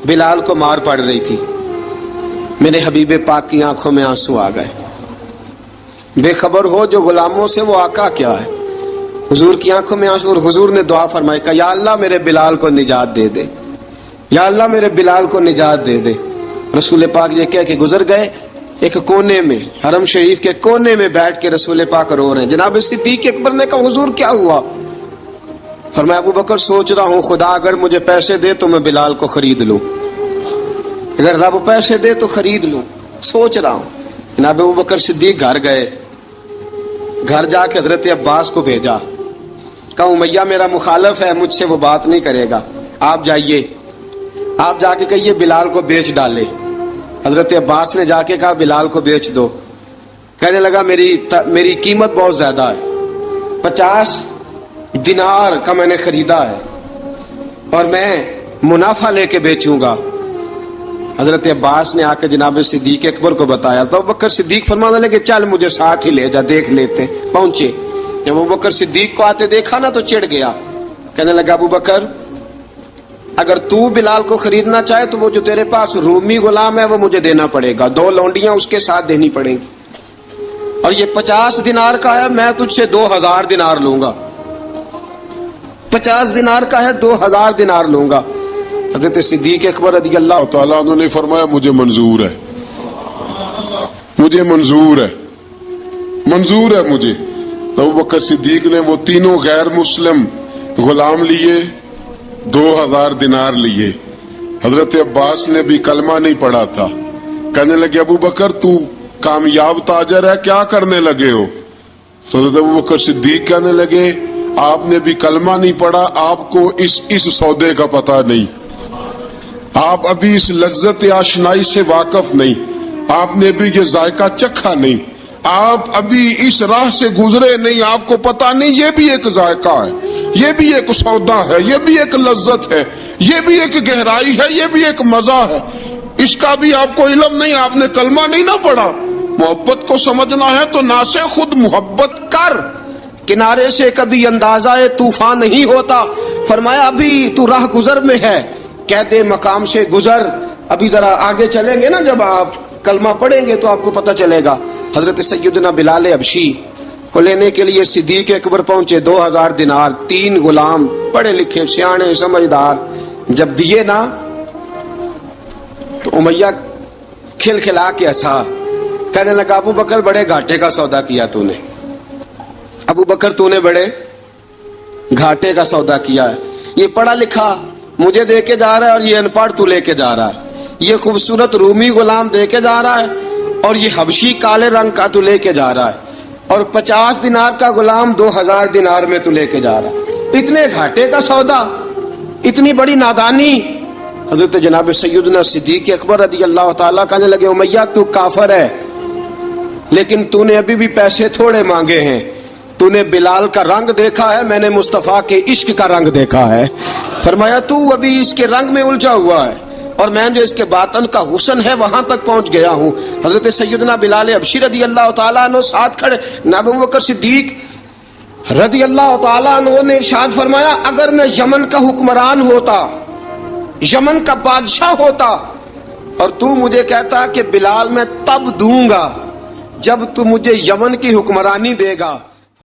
بلال کو مار پڑ رہی تھی، میرے حبیب پاک کی آنکھوں میں آنسو آ گئے۔ بے خبر ہو جو غلاموں سے وہ آقا کیا ہے، حضور کی آنکھوں میں آنسو، اور حضور نے دعا فرمائی کہ یا اللہ میرے بلال کو نجات دے دے، یا اللہ میرے بلال کو نجات دے دے۔ رسول پاک یہ کہہ کے گزر گئے، ایک کونے میں، حرم شریف کے کونے میں بیٹھ کے رسول پاک رو رہے ہیں۔ جناب صدیق اکبر نے کہا حضور کیا ہوا؟ فرمایا ابو بکر سوچ رہا ہوں خدا اگر مجھے پیسے دے تو میں بلال کو خرید لوں، اگر رب پیسے دے تو خرید لوں، سوچ رہا ہوں۔ جناب ابو بکر صدیق گھر گئے، گھر جا کے حضرت عباس کو بھیجا، کہا امیہ میرا مخالف ہے، مجھ سے وہ بات نہیں کرے گا، آپ جائیے، آپ جا کے کہیے بلال کو بیچ ڈالے۔ حضرت عباس نے جا کے کہا بلال کو بیچ دو۔ کہنے لگا میری قیمت بہت زیادہ ہے، 50 دینار کا میں نے خریدا ہے اور میں منافع لے کے بیچوں گا۔ حضرت عباس نے آ کے جناب صدیق اکبر کو بتایا تو ابو بکر صدیق فرمانے لگے چل مجھے ساتھ ہی لے جا، دیکھ لیتے۔ پہنچے، جب ابو بکر صدیق کو آتے دیکھا نا تو چڑ گیا، کہنے لگا ابو بکر اگر تو بلال کو خریدنا چاہے تو وہ جو تیرے پاس رومی غلام ہے وہ مجھے دینا پڑے گا، 2 لونڈیاں اس کے ساتھ دینی پڑیں گی، اور یہ 50 دینار کا ہے، میں تجھ سے 2000 دینار لوں گا، 50 دینار کا ہے 2000 دینار لوں گا۔ حضرت صدیق اکبر رضی اللہ تعالیٰ عنہ نے فرمایا مجھے منظور ہے، مجھے منظور ہے، منظور ہے مجھے۔ ابو بکر صدیق نے وہ تینوں غیر مسلم غلام لیے، 2000 دینار لیے۔ حضرت عباس نے بھی کلمہ نہیں پڑھا تھا، کہنے لگے ابو بکر تو کامیاب تاجر ہے، کیا کرنے لگے ہو؟ تو حضرت ابو بکر صدیق کہنے لگے آپ نے بھی کلمہ نہیں پڑھا، آپ کو اس سودے کا پتہ نہیں، آپ ابھی اس لذت آشنائی سے واقف نہیں، آپ نے بھی یہ ذائقہ چکھا نہیں، آپ ابھی اس راہ سے گزرے نہیں، آپ کو پتہ نہیں یہ بھی ایک ذائقہ ہے، یہ بھی ایک سودا ہے، یہ بھی ایک لذت ہے، یہ بھی ایک گہرائی ہے، یہ بھی ایک مزہ ہے، اس کا بھی آپ کو علم نہیں، آپ نے کلمہ نہیں نہ پڑھا۔ محبت کو سمجھنا ہے تو نہ سے خود محبت کر، کنارے سے کبھی اندازہ طوفان نہیں ہوتا۔ فرمایا ابھی تو راہ گزر میں ہے، کہہ دے مقام سے گزر، ابھی ذرا آگے چلیں گے نا، جب آپ کلمہ پڑھیں گے تو آپ کو پتہ چلے گا۔ حضرت سیدنا بلال حبشی کو لینے کے لیے صدیق اکبر پہنچے، 2000 دینار، 3 غلام پڑھے لکھے سیانے سمجھدار، جب دیے نا تو امیہ کھل کھلا کے ہنسا، کہنے لگا ابو بکر بڑے گھاٹے کا سودا کیا تو نے، ابو بکر تو نے بڑے گھاٹے کا سودا کیا ہے، یہ پڑھا لکھا مجھے دے کے جا رہا ہے اور یہ ان پڑھ تو لے کے جا رہا ہے، یہ خوبصورت رومی غلام دے کے جا رہا ہے اور یہ حبشی کالے رنگ کا تو لے کے جا رہا ہے، اور 50 دینار کا غلام 2000 دینار میں تو لے کے جا رہا ہے، اتنے گھاٹے کا سودا، اتنی بڑی نادانی۔ حضرت جناب سیدنا صدیق اکبر رضی اللہ تعالیٰ کہنے لگے امیہ تو کافر ہے لیکن تو نے ابھی بھی پیسے تھوڑے مانگے ہیں، تو نے بلال کا رنگ دیکھا ہے، میں نے مصطفیٰ کے عشق کا رنگ دیکھا ہے۔ فرمایا تو ابھی اس کے رنگ میں الجھا ہوا ہے اور میں جو اس کے باطن کا حسن ہے وہاں تک پہنچ گیا ہوں۔ حضرت سیدنا بلال حبشی رضی اللہ تعالیٰ عنہ ساتھ کھڑے، ابو بکر صدیق رضی اللہ تعالیٰ عنہ نے ارشاد فرمایا اگر میں یمن کا حکمران ہوتا، یمن کا بادشاہ ہوتا اور تو مجھے کہتا کہ بلال میں تب دوں گا جب تو مجھے یمن کی حکمرانی دے گا،